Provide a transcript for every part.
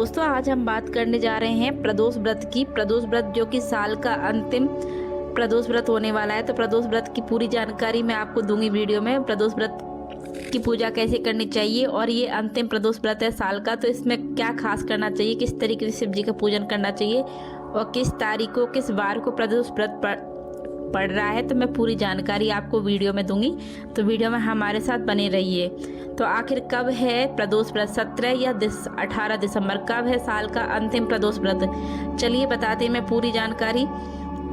दोस्तों आज हम बात करने जा रहे हैं प्रदोष व्रत की। प्रदोष व्रत जो कि साल का अंतिम प्रदोष व्रत होने वाला है, तो प्रदोष व्रत की पूरी जानकारी मैं आपको दूंगी वीडियो में। प्रदोष व्रत की पूजा कैसे करनी चाहिए और ये अंतिम प्रदोष व्रत है साल का, तो इसमें क्या खास करना चाहिए, किस तरीके से शिव जी का पूजन करना चाहिए और किस तारीख को किस वार को प्रदोष व्रत पड़ रहा है, तो मैं पूरी जानकारी आपको वीडियो में दूंगी। तो वीडियो में हमारे साथ बने रहिए। तो आखिर कब है प्रदोष व्रत, 17 या 18 दिसंबर, कब है साल का अंतिम प्रदोष व्रत? चलिए बताते हैं मैं पूरी जानकारी।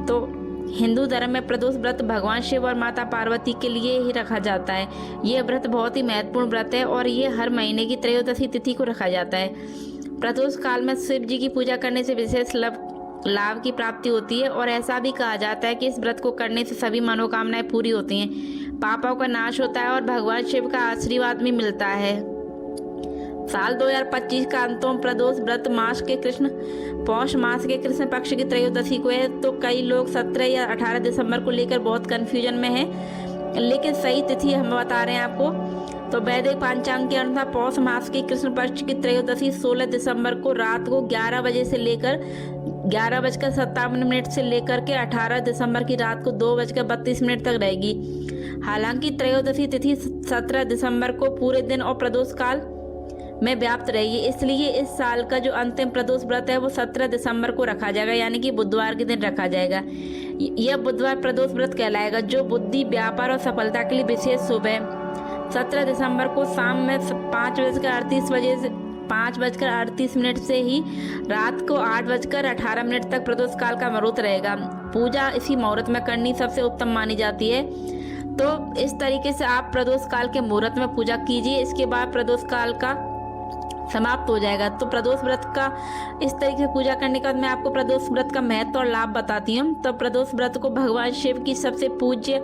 तो हिंदू धर्म में प्रदोष व्रत भगवान शिव और माता पार्वती के लिए ही रखा जाता है। ये व्रत बहुत ही महत्वपूर्ण व्रत है और ये हर महीने की त्रयोदशी तिथि को रखा जाता है। प्रदोष काल में शिव जी की पूजा करने से विशेष लाभ की प्राप्ति होती है और ऐसा भी कहा जाता है कि इस व्रत को करने से सभी मनोकामनाएं पूरी होती हैं, पापों का नाश होता है और भगवान शिव का आशीर्वाद भी मिलता है। साल 2025 का अंतिम प्रदोष व्रत पौष मास के कृष्ण पक्ष की त्रयोदशी को है। तो कई लोग 17 या 18 दिसंबर को लेकर बहुत कंफ्यूजन में हैं, लेकिन सही तिथि हम बता रहे हैं आपको। तो वैदिक पंचांग के अनुसार पौष मास की कृष्ण पक्ष की त्रयोदशी 16 दिसंबर को रात को 11:57 से लेकर के 18 दिसंबर की रात को 2:32 तक रहेगी। हालांकि त्रयोदशी तिथि 17 दिसंबर को पूरे दिन और प्रदोष काल में व्याप्त रहेगी, इसलिए इस साल का जो अंतिम प्रदोष व्रत है वो 17 दिसंबर को रखा जाएगा, यानी कि बुधवार के दिन रखा जाएगा। यह बुधवार प्रदोष व्रत कहलाएगा, जो बुद्धि, व्यापार और सफलता के लिए विशेष शुभ है। 17 दिसंबर को शाम में 5:38 से ही रात को 8:18 तक प्रदोष काल का मुहूर्त रहेगा। पूजा इसी मुहूर्त में करनी सबसे उत्तम मानी जाती है। तो इस तरीके से आप प्रदोष काल के मुहूर्त में पूजा कीजिए, इसके बाद प्रदोष काल का समाप्त हो जाएगा। तो प्रदोष व्रत का इस तरीके से पूजा करने के बाद मैं आपको प्रदोष व्रत का महत्व और लाभ बताती हूँ। तो प्रदोष व्रत को भगवान शिव की सबसे पूज्य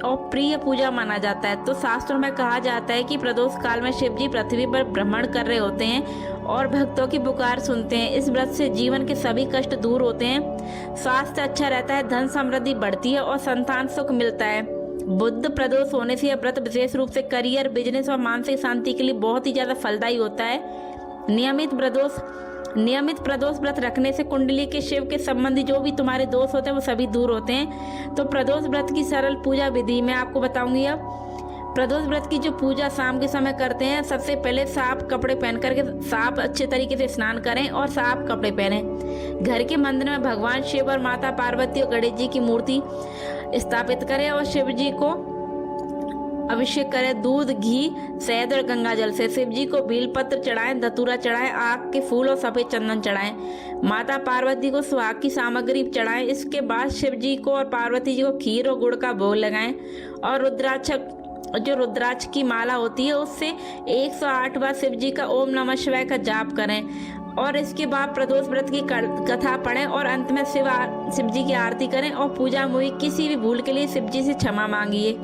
और प्रिय पूजा माना जाता है। तो शास्त्रों में कहा जाता है कि प्रदोष काल में शिव जी पृथ्वी पर भ्रमण कर रहे होते हैं और भक्तों की पुकार सुनते हैं। इस व्रत से जीवन के सभी कष्ट दूर होते हैं, स्वास्थ्य अच्छा रहता है, धन समृद्धि बढ़ती है और संतान सुख मिलता है। बुध प्रदोष होने से यह व्रत विशेष रूप से करियर, बिजनेस और मानसिक शांति के लिए बहुत ही ज्यादा फलदायी होता है। नियमित प्रदोष व्रत रखने से कुंडली के शिव के संबंधी जो भी तुम्हारे दोष होते हैं वो सभी दूर होते हैं। तो प्रदोष व्रत की सरल पूजा विधि मैं आपको बताऊंगी। अब प्रदोष व्रत की जो पूजा शाम के समय करते हैं, सबसे पहले साफ कपड़े पहन करके साफ अच्छे तरीके से स्नान करें और साफ कपड़े पहने। घर के मंदिर में भगवान शिव और माता पार्वती और गणेश जी की मूर्ति स्थापित करें और शिव जी को अभिषेक करें दूध, घी, शहद और गंगा जल से। शिव जी को बेलपत्र चढ़ाएं, धतूरा चढ़ाएं, आक के फूल और सफेद चंदन चढ़ाएं। माता पार्वती को सुहाग की सामग्री चढ़ाएं। इसके बाद शिव जी को और पार्वती जी को खीर और गुड़ का भोग लगाएं और रुद्राक्ष की माला होती है उससे 108 बार शिव जी का ओम नमः शिवाय का जाप करें और इसके बाद प्रदोष व्रत की कथा पढ़ें और अंत में शिव जी की आरती करें और पूजा में हुई किसी भी भूल के लिए शिव जी से क्षमा मांगिए।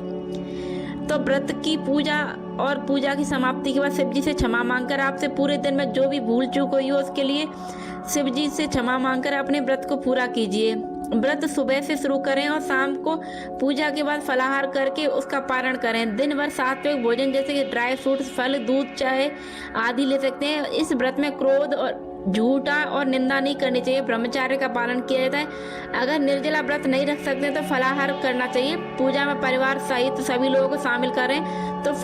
तो व्रत की पूजा और पूजा की समाप्ति के बाद शिव जी से क्षमा मांगकर आपसे पूरे दिन में जो भी भूल चूक हुई हो उसके लिए शिव जी से क्षमा मांगकर अपने व्रत को पूरा कीजिए। व्रत सुबह से शुरू करें और शाम को पूजा के बाद फलाहार करके उसका पारण करें। दिन भर सात्विक भोजन जैसे कि ड्राई फ्रूट्स, फल, दूध, चाय आदि ले सकते हैं। इस व्रत में क्रोध और झूठा और निंदा नहीं करनी चाहिए, ब्रह्मचार्य का पालन किया जाता है। अगर निर्जला व्रत नहीं रख सकते तो फलाहार करना चाहिए। पूजा में परिवार सहित सभी लोगों को शामिल करें तो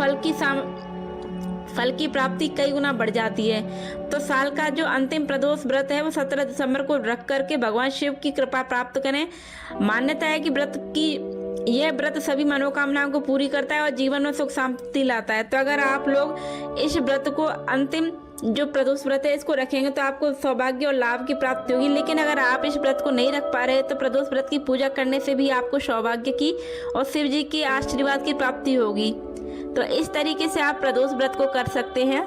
फल की प्राप्ति कई गुना बढ़ जाती है। तो साल का जो अंतिम प्रदोष व्रत है वो 17 दिसंबर को रख करके भगवान शिव की कृपा प्राप्त करें। मान्यता है कि यह व्रत सभी मनोकामनाओं को पूरी करता है और जीवन में सुख शांति लाता है। तो अगर आप लोग इस व्रत को अंतिम जो प्रदोष व्रत है इसको रखेंगे तो आपको सौभाग्य और लाभ की प्राप्ति होगी। लेकिन अगर आप इस व्रत को नहीं रख पा रहे तो प्रदोष व्रत की पूजा करने से भी आपको सौभाग्य की और शिव जी के आशीर्वाद की प्राप्ति होगी। तो इस तरीके से आप प्रदोष व्रत को कर सकते हैं।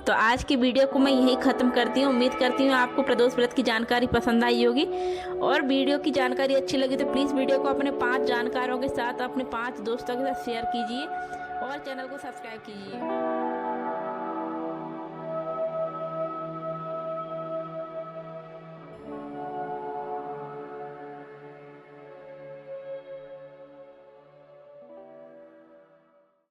तो आज की वीडियो को मैं यही खत्म करती हूँ। उम्मीद करती हूँ आपको प्रदोष व्रत की जानकारी पसंद आई होगी और वीडियो की जानकारी अच्छी लगी तो प्लीज़ वीडियो को अपने 5 जानकारों के साथ, अपने 5 दोस्तों के साथ शेयर कीजिए और चैनल को सब्सक्राइब कीजिए।